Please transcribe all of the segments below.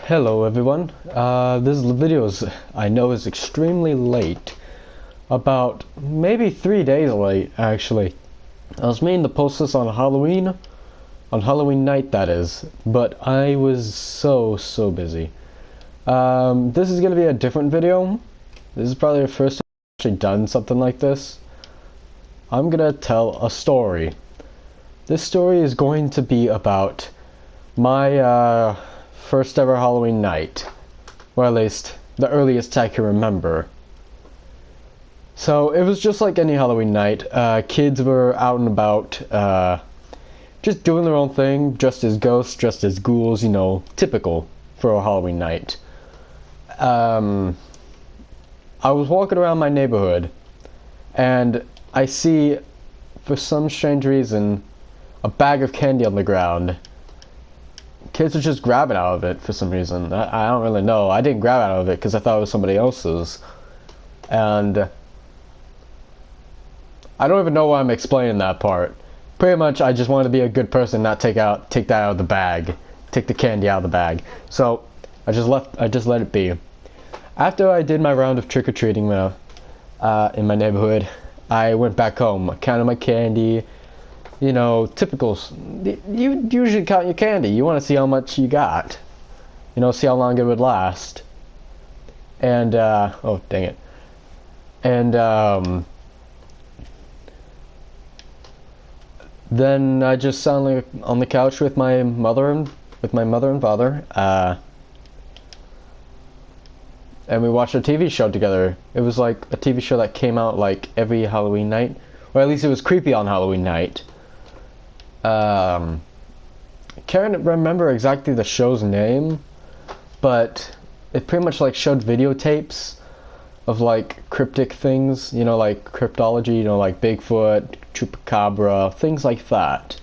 Hello everyone. This video I know is extremely late. About maybe 3 days late actually. I was meaning to post this on Halloween night that is, but I was so busy. This is gonna be a different video. This is probably the first time I've actually done something like this. I'm gonna tell a story. This story is going to be about my first ever Halloween night, or at least the earliest I can remember. So it was just like any Halloween night. Kids were out and about, just doing their own thing, dressed as ghosts, dressed as ghouls, you know, typical for a Halloween night. I was walking around my neighborhood, and I see, for some strange reason, a bag of candy on the ground. Kids are just grabbing out of it for some reason. I don't really know. I didn't grab out of it because I thought it was somebody else's. And I don't even know why I'm explaining that part. Pretty much I just wanted to be a good person, not take that out of the bag. Take the candy out of the bag. So I just let it be. After I did my round of trick-or-treating in my neighborhood, I went back home, counted my candy. You know, typicals. You usually count your candy. You want to see how much you got. You know, see how long it would last. And, oh, dang it. And, then I just sat on the couch with my mother and father, and we watched a TV show together. It was like a TV show that came out like every Halloween night. Or at least it was creepy on Halloween night. Can't remember exactly the show's name, but it pretty much like showed videotapes of like cryptic things, you know, like cryptology, you know, like Bigfoot, Chupacabra, things like that.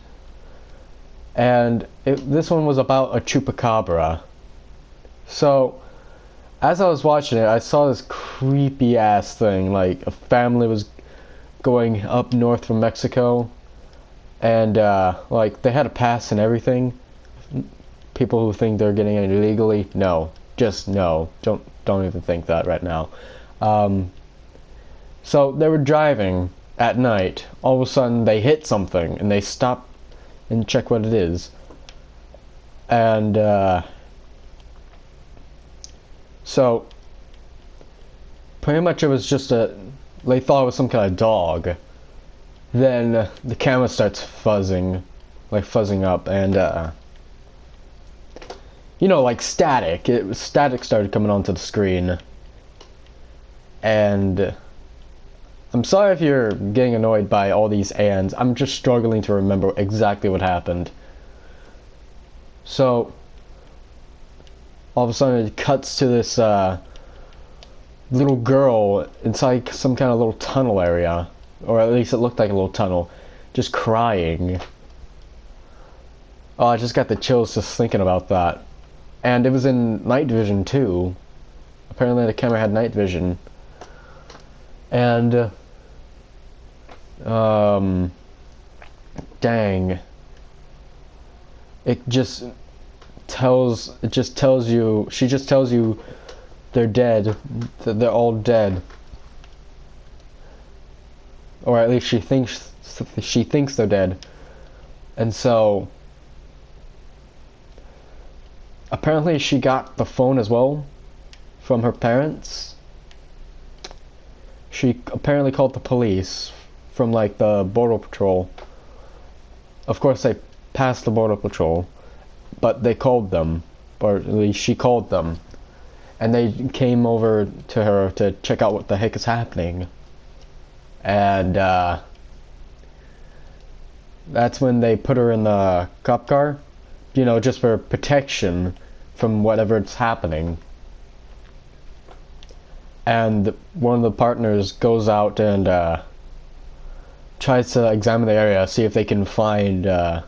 And this one was about a Chupacabra. So, as I was watching it, I saw this creepy ass thing, like a family was going up north from Mexico. And, like, they had a pass and everything. People who think they're getting it illegally, no. Just no. Don't even think that right now. So, they were driving at night. All of a sudden, they hit something, and they stop and check what it is. And, so, pretty much it was just they thought it was some kind of dog. Then the camera starts fuzzing up, and you know, like static. Static started coming onto the screen, and I'm sorry if you're getting annoyed by all these ands. I'm just struggling to remember exactly what happened. So all of a sudden it cuts to this little girl inside some kind of little tunnel area. Or at least it looked like a little tunnel, just crying. Oh, I just got the chills just thinking about that. And it was in night vision too. Apparently the camera had night vision. And, dang. It just tells you, she just tells you they're dead, that they're all dead. Or at least she thinks they're dead. And so apparently she got the phone as well from her parents. She apparently called the police from like the border patrol. Of course they passed the border patrol, but they called them, or at least she called them, and they came over to her to check out what the heck is happening. And that's when they put her in the cop car, you know, just for protection from whatever's happening. And one of the partners goes out and tries to examine the area, see if they can find the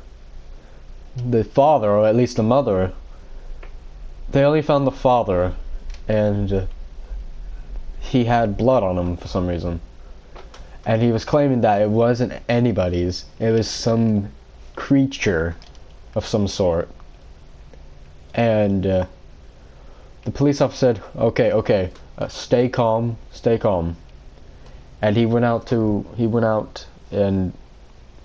father, or at least the mother. They only found the father, and he had blood on him for some reason. And he was claiming that it wasn't anybody's, it was some creature of some sort. And The police officer said, "Okay, okay, stay calm, stay calm." And he went out and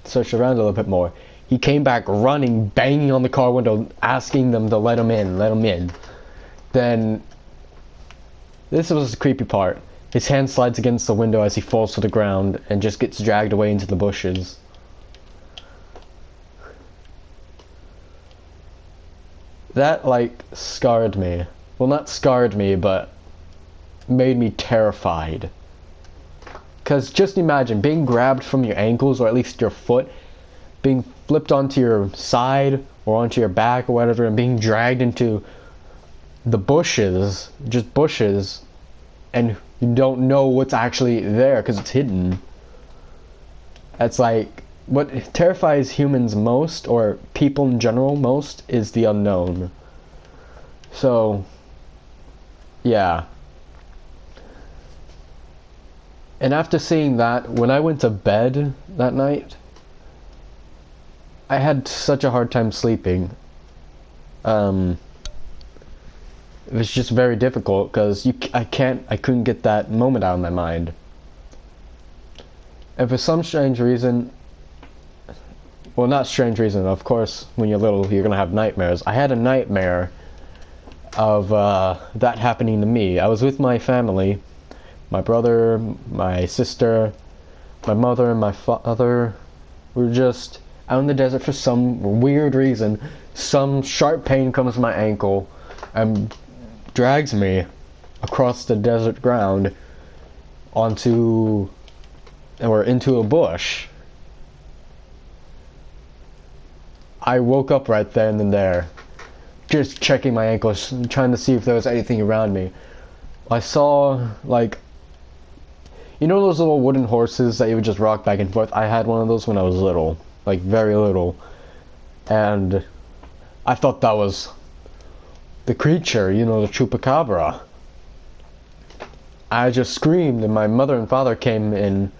searched around a little bit more. He came back running, banging on the car window, asking them to let him in, let him in. Then, this was the creepy part. His hand slides against the window as he falls to the ground and just gets dragged away into the bushes. That, like, scarred me. Well, not scarred me, but made me terrified. Because just imagine being grabbed from your ankles, or at least your foot, being flipped onto your side or onto your back or whatever, and being dragged into the bushes, just bushes, and you don't know what's actually there because it's hidden. That's like, what terrifies humans most, or people in general most, is the unknown. So, yeah. And after seeing that, when I went to bed that night, I had such a hard time sleeping. It was just very difficult because I couldn't get that moment out of my mind. And for some strange reason, well, not strange reason, of course, when you're little, you're gonna have nightmares. I had a nightmare of that happening to me. I was with my family, my brother, my sister, my mother, and my father. We were just out in the desert for some weird reason. Some sharp pain comes to my ankle and drags me across the desert ground into a bush. I woke up right then and there, just checking my ankles, trying to see if there was anything around me. I saw, like, you know those little wooden horses that you would just rock back and forth? I had one of those when I was little, like very little. And I thought that was the creature, you know, the chupacabra. I just screamed, and my mother and father came in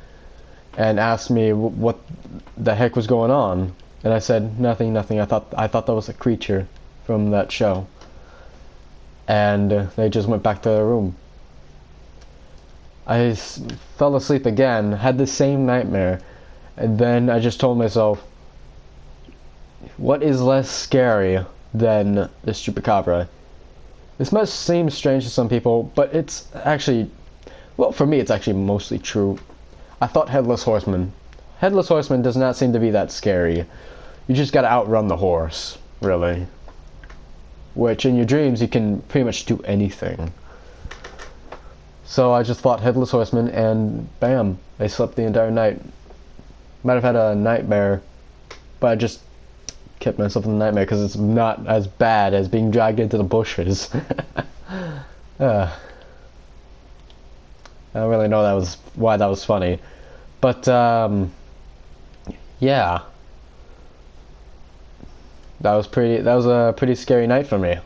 and asked me what the heck was going on. And I said, nothing. I thought that was a creature from that show. And they just went back to their room. I fell asleep again, had the same nightmare, and then I just told myself, what is less scary than this chupacabra? This must seem strange to some people, but it's actually, well, for me it's actually mostly true. I thought Headless Horseman. Headless Horseman does not seem to be that scary. You just gotta outrun the horse, really. Which, in your dreams, you can pretty much do anything. So I just thought Headless Horseman, and bam, I slept the entire night. Might have had a nightmare, but I just kept myself in the nightmare because it's not as bad as being dragged into the bushes. I don't really know why that was funny, but yeah, that was a pretty scary night for me.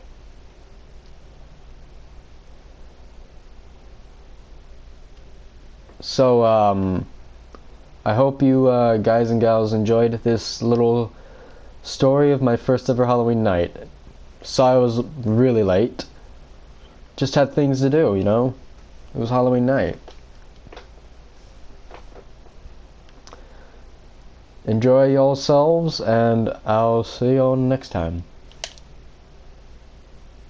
So I hope you guys and gals enjoyed this little story of my first ever Halloween night. Sorry I was really late. Just had things to do, you know? It was Halloween night. Enjoy yourselves, and I'll see you all next time.